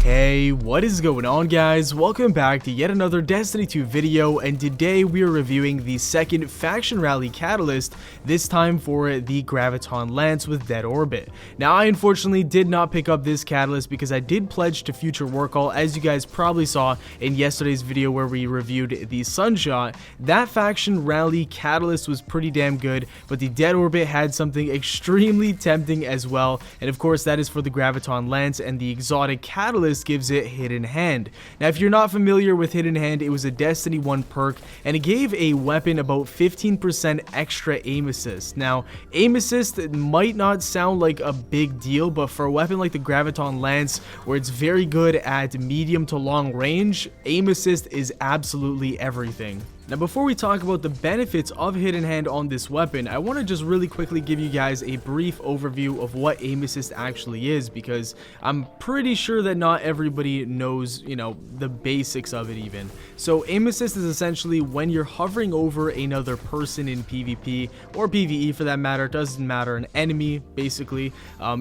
Hey, what is going on, guys? Welcome back to yet another Destiny 2 video, and today we are reviewing the second faction rally catalyst, this time for the Graviton Lance with Dead Orbit. Now, I unfortunately did not pick up this catalyst because I did pledge to future work all, as you guys probably saw in yesterday's video where we reviewed the Sunshot. That faction rally catalyst was pretty damn good, but the Dead Orbit had something extremely tempting as well, and of course that is for the Graviton Lance, and the exotic catalyst gives it Hidden Hand. Now, if you're not familiar with Hidden Hand, it was a Destiny 1 perk, and it gave a weapon about 15% extra aim assist. Now, aim assist might not sound like a big deal, but for a weapon like the Graviton Lance, where it's very good at medium to long range, aim assist is absolutely everything. Now, before we talk about the benefits of Hidden Hand on this weapon, I want to just really quickly give you guys a brief overview of what aim assist actually is, because I'm pretty sure that not everybody knows, the basics of it even. So aim assist is essentially when you're hovering over another person in PvP or PvE for that matter, it doesn't matter, an enemy basically,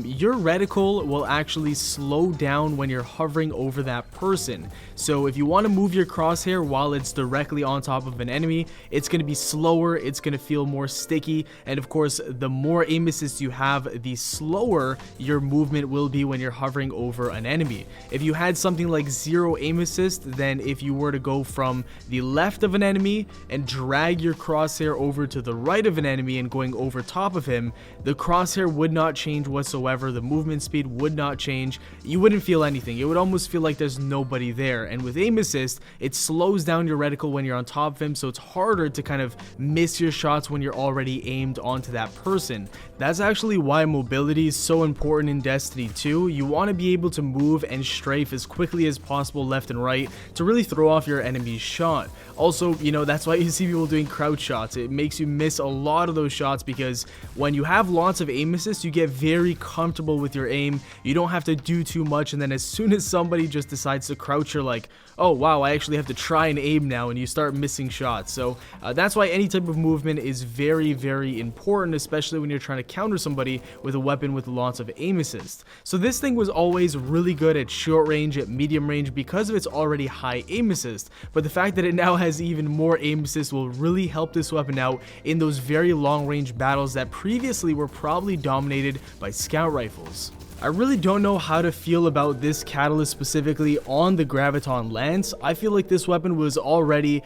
your reticle will actually slow down when you're hovering over that person. So if you want to move your crosshair while it's directly on top of an enemy, it's going to be slower, it's going to feel more sticky, and of course the more aim assist you have, the slower your movement will be when you're hovering over an enemy. If you had something like 0 aim assist, then if you were to go from the left of an enemy and drag your crosshair over to the right of an enemy and going over top of him, the crosshair would not change whatsoever, the movement speed would not change, you wouldn't feel anything, it would almost feel like there's nobody there. And with aim assist, it slows down your reticle when you're on top of him, so it's harder to kind of miss your shots when you're already aimed onto that person. That's actually why mobility is so important in Destiny 2. You want to be able to move and strafe as quickly as possible left and right to really throw off your enemy's shot. Also, that's why you see people doing crouch shots. It makes you miss a lot of those shots because when you have lots of aim assist, you get very comfortable with your aim. You don't have to do too much, and then as soon as somebody just decides to crouch, you're like, oh wow, I actually have to try and aim now, and you start missing shots. So that's why any type of movement is very, very important, especially when you're trying to counter somebody with a weapon with lots of aim assist. So this thing was always really good at short range, at medium range, because of its already high aim assist, but the fact that it now has even more aim assist will really help this weapon out in those very long range battles that previously were probably dominated by scout rifles. I really don't know how to feel about this catalyst specifically on the Graviton Lance. I feel like this weapon was already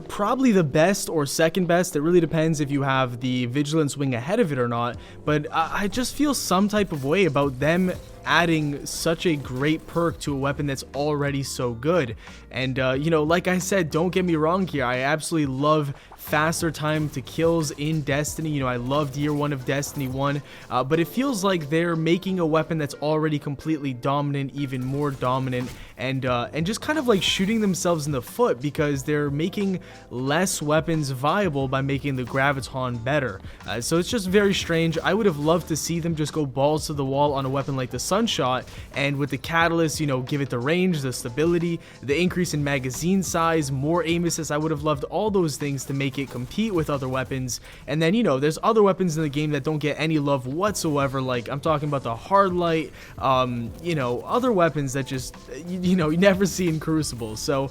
probably the best or second best. It really depends if you have the Vigilance Wing ahead of it or not, but I just feel some type of way about them adding such a great perk to a weapon that's already so good. And like I said, don't get me wrong here, I absolutely love faster time to kills in Destiny. I loved year 1 of Destiny 1, but it feels like they're making a weapon that's already completely dominant even more dominant, and just kind of like shooting themselves in the foot because they're making less weapons viable by making the Graviton better. So it's just very strange. I would have loved to see them just go balls to the wall on a weapon like the Sunshot, and with the catalyst, give it the range, the stability, the increase in magazine size, more aim assist. I would have loved all those things to make it compete with other weapons. And then there's other weapons in the game that don't get any love whatsoever, like I'm talking about the hard light, other weapons that just you never see in Crucible. So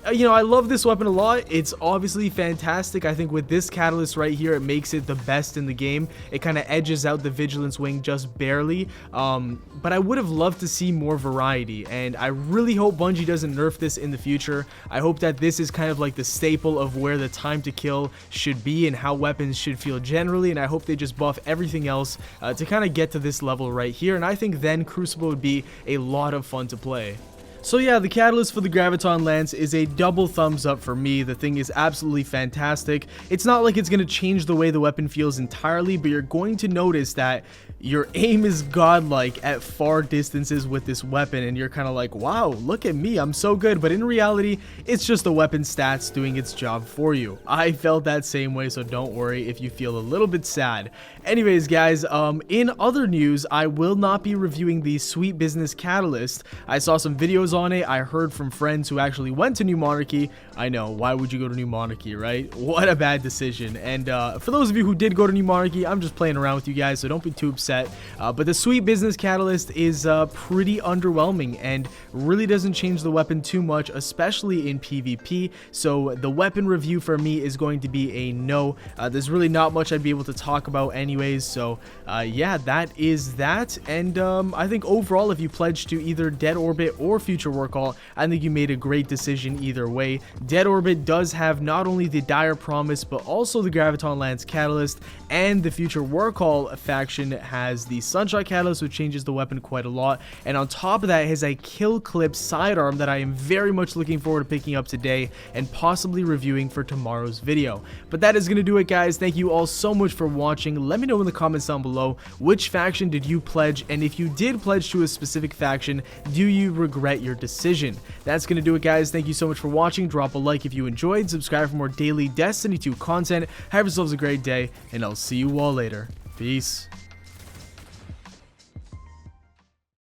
I love this weapon a lot. It's obviously fantastic. I think with this catalyst right here, it makes it the best in the game. It kind of edges out the Vigilance Wing just barely, but I would have loved to see more variety, and I really hope Bungie doesn't nerf this in the future. I hope that this is kind of like the staple of where the time to kill should be and how weapons should feel generally, and I hope they just buff everything else to kind of get to this level right here, and I think then Crucible would be a lot of fun to play. So yeah, the catalyst for the Graviton Lance is a double thumbs up for me. The thing is absolutely fantastic. It's not like it's going to change the way the weapon feels entirely, but you're going to notice that your aim is godlike at far distances with this weapon, and you're kind of like, wow, look at me, I'm so good. But in reality, it's just the weapon stats doing its job for you. I felt that same way, so don't worry if you feel a little bit sad. Anyways, guys, in other news, I will not be reviewing the Sweet Business Catalyst. I saw some videos details on it. I heard from friends who actually went to New Monarchy. I know, why would you go to New Monarchy, right? What a bad decision. And for those of you who did go to New Monarchy, I'm just playing around with you guys, so don't be too upset. But the Sweet Business Catalyst is pretty underwhelming and really doesn't change the weapon too much, especially in PvP. So the weapon review for me is going to be a no. There's really not much I'd be able to talk about anyways. So yeah, that is that. And I think overall, if you pledge to either Dead Orbit or Future Work Hall, I think you made a great decision either way. Dead Orbit does have not only the Dire Promise, but also the Graviton Lance Catalyst, and the Future Work Hall faction has the Sunshot Catalyst, which changes the weapon quite a lot. And on top of that, it has a Kill Clip sidearm that I am very much looking forward to picking up today and possibly reviewing for tomorrow's video. But that is going to do it, guys. Thank you all so much for watching. Let me know in the comments down below, which faction did you pledge, and if you did pledge to a specific faction, do you regret your decision? That's going to do it, guys. Thank you so much for watching. Drop a like if you enjoyed, subscribe for more daily Destiny 2 content. Have yourselves a great day, and I'll see you all later. Peace.